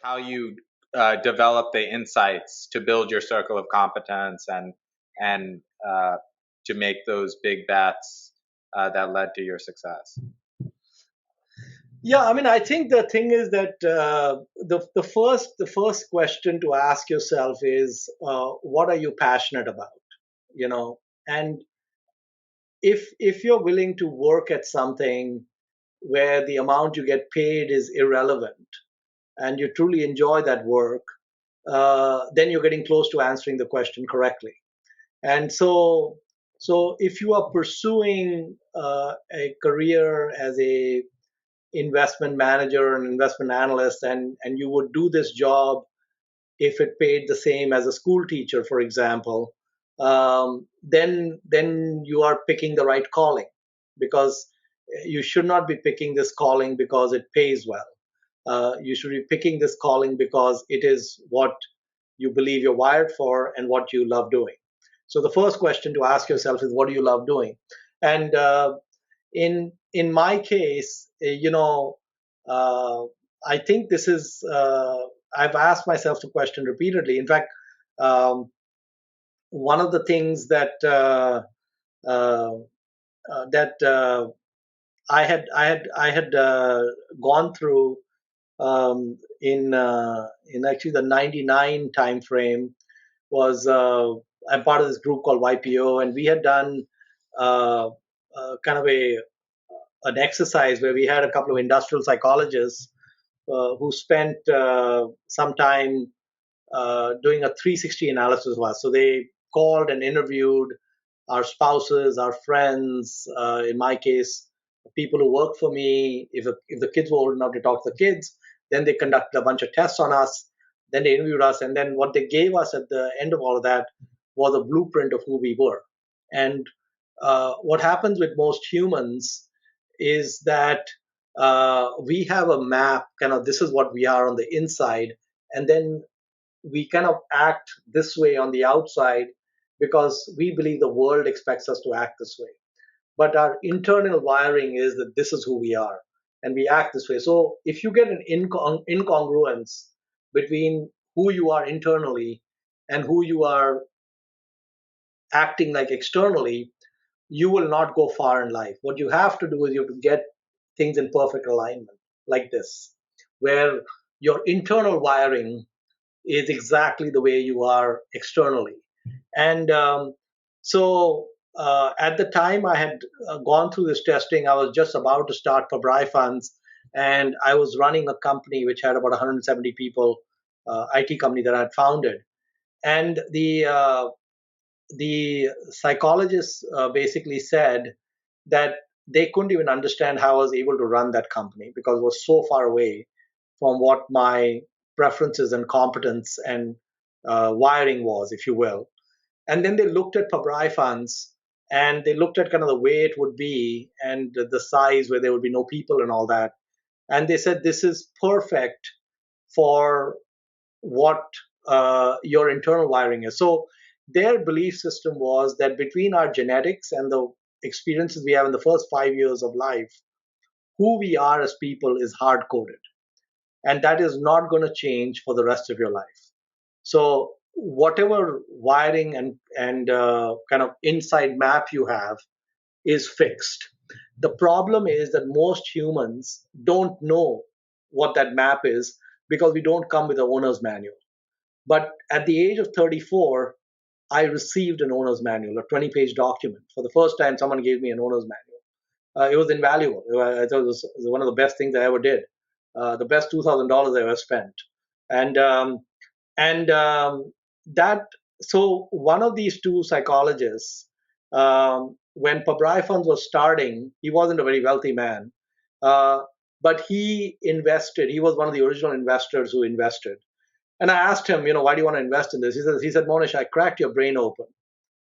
how you develop the insights to build your circle of competence and to make those big bets that led to your success. Yeah, I mean, I think the thing is that the first question to ask yourself is, what are you passionate about? You know, and if you're willing to work at something where the amount you get paid is irrelevant, and you truly enjoy that work, then you're getting close to answering the question correctly. And so if you are pursuing a career as a investment manager and investment analyst, and you would do this job if it paid the same as a school teacher, for example, then you are picking the right calling, because you should not be picking this calling because it pays well. You should be picking this calling because it is what you believe you're wired for and what you love doing. So the first question to ask yourself is, what do you love doing? And in my case, I think this is. I've asked myself the question repeatedly. In fact, um, one of the things uh, that I had gone through in actually the '99 time frame was, I'm part of this group called YPO, and we had done uh, kind of an exercise where we had a couple of industrial psychologists who spent some time doing a 360 analysis of us. So they called and interviewed our spouses, our friends, in my case, people who work for me. If the kids were old enough to talk to the kids, then they conducted a bunch of tests on us. Then they interviewed us, and then what they gave us at the end of all of that was a blueprint of who we were. And what happens with most humans is that we have a map, kind of this is what we are on the inside, and then we kind of act this way on the outside because we believe the world expects us to act this way. But our internal wiring is that this is who we are, and we act this way. So if you get an incongruence between who you are internally and who you are acting like externally, you will not go far in life. What you have to do is you have to get things in perfect alignment, like this, where your internal wiring is exactly the way you are externally. And at the time I had gone through this testing, I was just about to start Pabrai Funds, and I was running a company which had about 170 people, IT company that I had founded. And the psychologists basically said that they couldn't even understand how I was able to run that company because it was so far away from what my preferences and competence and wiring was, if you will. And then they looked at Pabrai funds, and they looked at kind of the way it would be and the size where there would be no people and all that. And they said, this is perfect for what your internal wiring is. So their belief system was that between our genetics and the experiences we have in the first 5 years of life, who we are as people is hard coded, and that is not going to change for the rest of your life. So whatever wiring and kind of inside map you have is fixed. The problem is that most humans don't know what that map is because we don't come with an owner's manual. But at the age of 34, I received an owner's manual, a 20-page document. For the first time, someone gave me an owner's manual. It was invaluable. I thought it was one of the best things I ever did. The best $2,000 I ever spent. And and that so one of these two psychologists, when Pabrai Funds was starting, he wasn't a very wealthy man, uh, but he invested. He was one of the original investors who invested. And I asked him, why do you want to invest in this? He said, Mohnish, I cracked your brain open.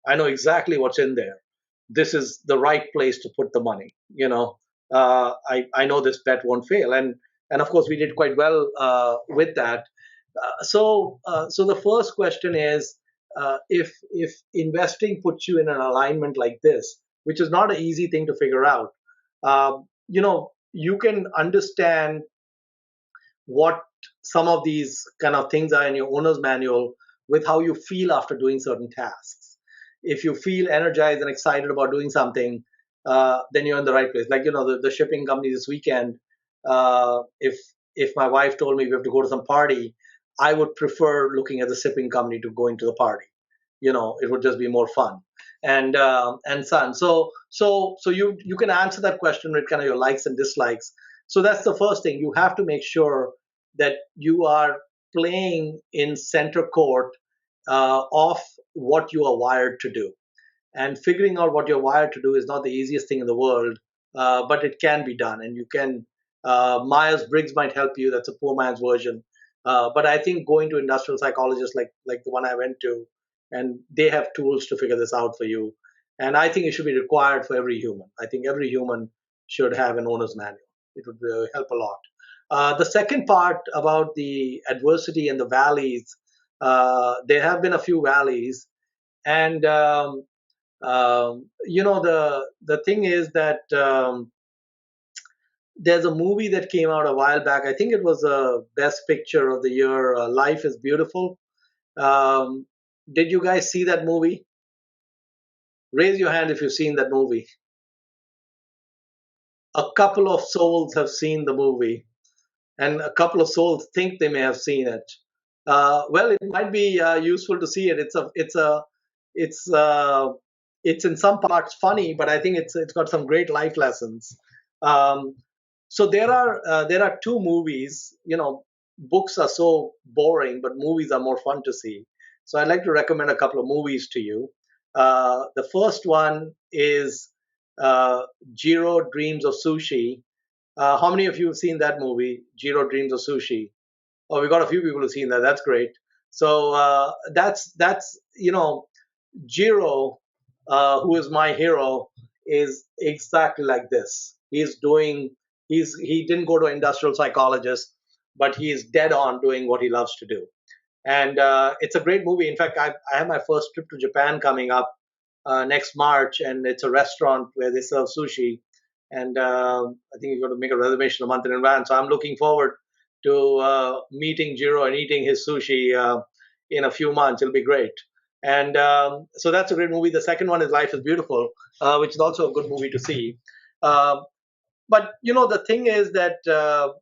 I know exactly what's in there. This is the right place to put the money. I know this bet won't fail, and of course we did quite well with that. So the first question is, if investing puts you in an alignment like this, which is not an easy thing to figure out, you can understand what some of these kind of things are in your owner's manual with how you feel after doing certain tasks. If you feel energized and excited about doing something, then you're in the right place. Like, the shipping company this weekend, if my wife told me we have to go to some party, I would prefer looking at the shipping company to going to the party. It would just be more fun. And so on. So you can answer that question with kind of your likes and dislikes. So that's the first thing. You have to make sure that you are playing in center court of what you are wired to do. And figuring out what you're wired to do is not the easiest thing in the world, but it can be done. And you can, Myers-Briggs might help you. That's a poor man's version. But I think going to industrial psychologists like the one I went to, and they have tools to figure this out for you. And I think it should be required for every human. I think every human should have an owner's manual. It would help a lot. The second part about the adversity and the valleys, there have been a few valleys, and the thing is that there's a movie that came out a while back. I think it was a best picture of the year. Life is Beautiful. Um, did you guys see that movie? Raise your hand if you've seen that movie. A couple of souls have seen the movie, and a couple of souls think they may have seen it. Well, it might be useful to see it. It's it's in some parts funny, but I think it's got some great life lessons. Um, so there are two movies. Books are so boring, but movies are more fun to see. So I'd like to recommend a couple of movies to you. The first one is uh, Jiro Dreams of Sushi. How many of you have seen that movie, Jiro Dreams of Sushi? Oh, we got a few people who've seen that. That's great. So that's Jiro, who is my hero, is exactly like this. He didn't go to an industrial psychologist, but he is dead on doing what he loves to do. And it's a great movie. In fact, I have my first trip to Japan coming up next March, and it's a restaurant where they serve sushi. And I think you're going to make a reservation a month in advance. So I'm looking forward to meeting Jiro and eating his sushi in a few months. It'll be great. And so that's a great movie. The second one is Life is Beautiful, which is also a good movie to see. Uh, but the thing is that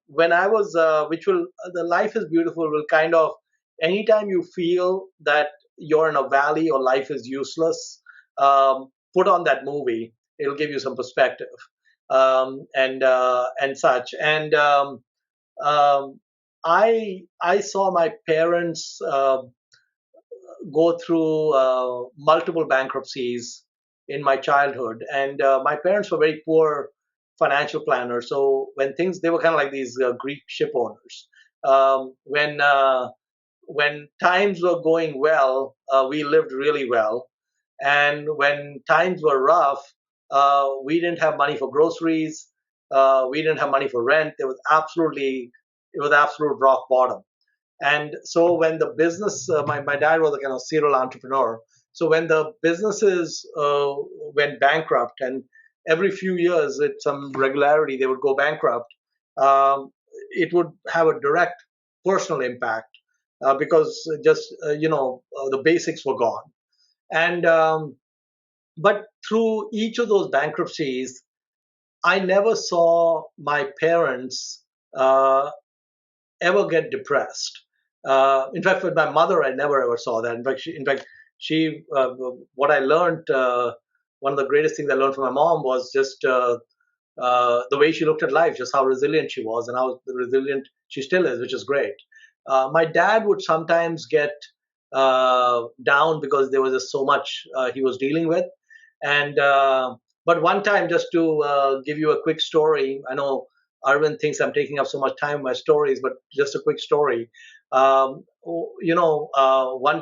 when I was which will the Life is Beautiful will kind of, anytime you feel that you're in a valley or life is useless, put on that movie. It'll give you some perspective, and such. And I saw my parents go through multiple bankruptcies in my childhood, and my parents were very poor financial planners. So when things, they were kind of like these Greek ship owners. When times were going well, we lived really well, and when times were rough, we didn't have money for groceries. We didn't have money for rent. It was absolute rock bottom. And so when the business, my dad was a kind of serial entrepreneur. So when the businesses went bankrupt, and every few years with some regularity they would go bankrupt, um, it would have a direct personal impact, because just the basics were gone. And but through each of those bankruptcies, I never saw my parents ever get depressed. In fact, with my mother, I never ever saw that. In fact, what I learned, one of the greatest things I learned from my mom was just the way she looked at life, just how resilient she was, and how resilient she still is, which is great. My dad would sometimes get down because there was just so much he was dealing with, and but one time, just to give you a quick story, I know Arvind thinks I'm taking up so much time with my stories, but just a quick story. One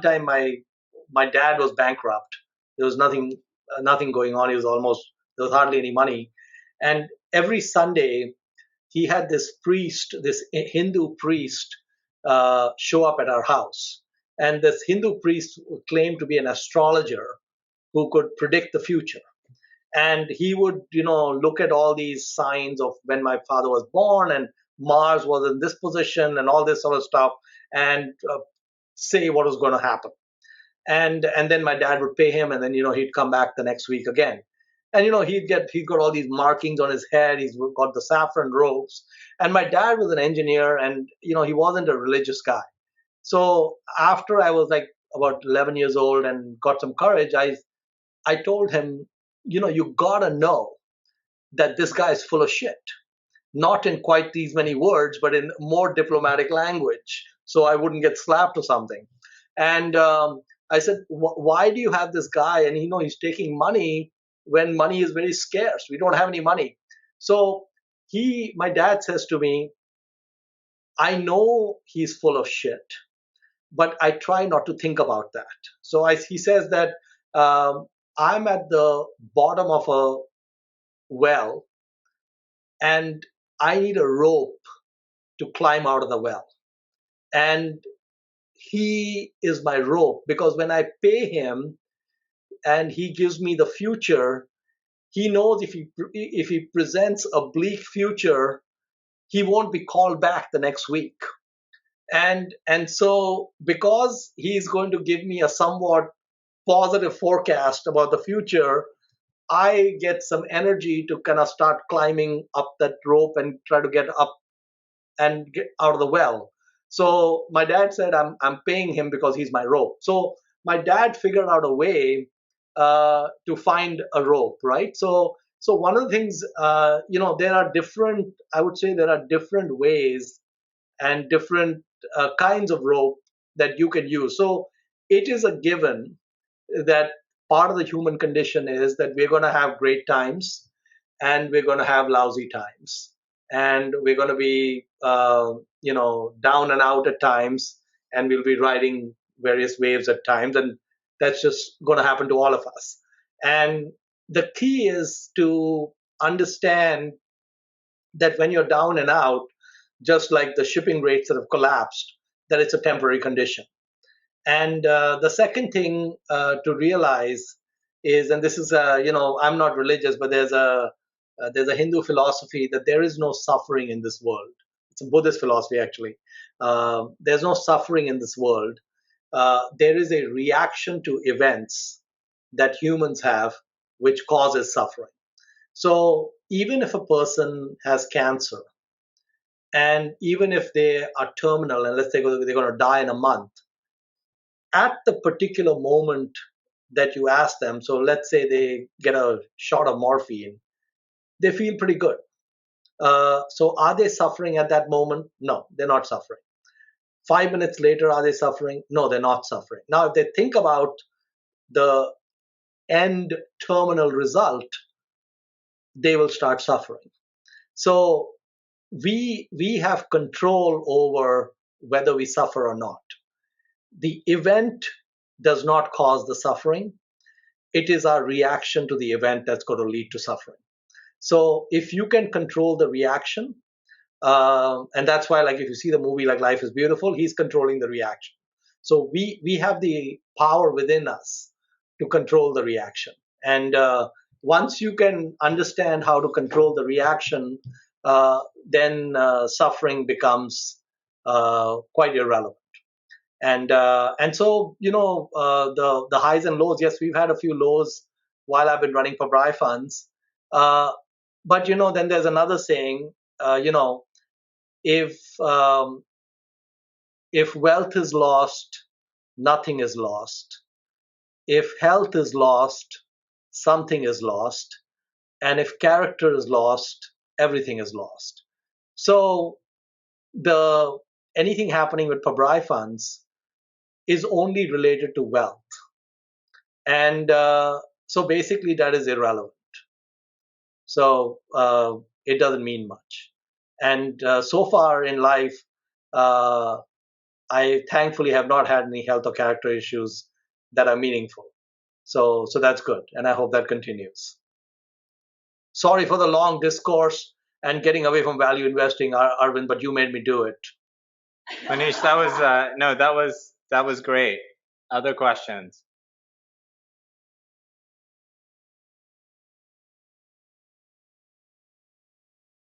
time my dad was bankrupt. There was nothing going on. He was almost there was hardly any money, and every Sunday he had this priest, this Hindu priest, show up at our house, and this Hindu priest claimed to be an astrologer who could predict the future. And he would look at all these signs of when my father was born and Mars was in this position and all this sort of stuff, and say what was going to happen. And then my dad would pay him, and then he'd come back the next week again, and he's got all these markings on his head. He's got the saffron robes, and my dad was an engineer, and he wasn't a religious guy. So after I was like about 11 years old and got some courage, I told him, you gotta know that this guy is full of shit. Not in quite these many words, but in more diplomatic language, so I wouldn't get slapped or something. And I said, why do you have this guy? And he's taking money when money is very scarce. We don't have any money. So my dad says to me, I know he's full of shit, but I try not to think about that. So he says that I'm at the bottom of a well, and I need a rope to climb out of the well. And he is my rope, because when I pay him and he gives me the future, he knows if he presents a bleak future, he won't be called back the next week. And so because he's going to give me a somewhat positive forecast about the future, I get some energy to kind of start climbing up that rope and try to get up and get out of the well. So my dad said, I'm paying him because he's my rope. So my dad figured out a way to find a rope, right? So one of the things, there are different. I would say there are different ways and different kinds of rope that you can use. So it is a given that part of the human condition is that we're going to have great times and we're going to have lousy times, and we're going to be down and out at times, and we'll be riding various waves at times, and that's just going to happen to all of us. And the key is to understand that when you're down and out, just like the shipping rates that have collapsed, that it's a temporary condition. And the second thing to realize is, and this is, I'm not religious, but there's a Hindu philosophy that there is no suffering in this world. It's a Buddhist philosophy, actually. There's no suffering in this world. There is a reaction to events that humans have, which causes suffering. So even if a person has cancer, and even if they are terminal, and let's say they're going to die in a month, at the particular moment that you ask them, so let's say they get a shot of morphine, they feel pretty good. So are they suffering at that moment? No, they're not suffering. 5 minutes later, are they suffering? No, they're not suffering. Now, if they think about the end terminal result, they will start suffering. So we have control over whether we suffer or not. The event does not cause the suffering. It is our reaction to the event that's going to lead to suffering. So if you can control the reaction, and that's why, like, if you see the movie like Life is Beautiful, he's controlling the reaction. So we have the power within us to control the reaction. And once you can understand how to control the reaction, then suffering becomes quite irrelevant. And so the highs and lows. Yes, we've had a few lows while I've been running Pabrai funds, but then there's another saying. If if wealth is lost, nothing is lost. If health is lost, something is lost. And if character is lost, everything is lost. So the anything happening with Pabrai funds is only related to wealth. And so basically that is irrelevant. So it doesn't mean much. And so far in life, I thankfully have not had any health or character issues that are meaningful. So that's good, and I hope that continues. Sorry for the long discourse and getting away from value investing, Arvind, but you made me do it. Mohnish, that was no, that was great. Other questions?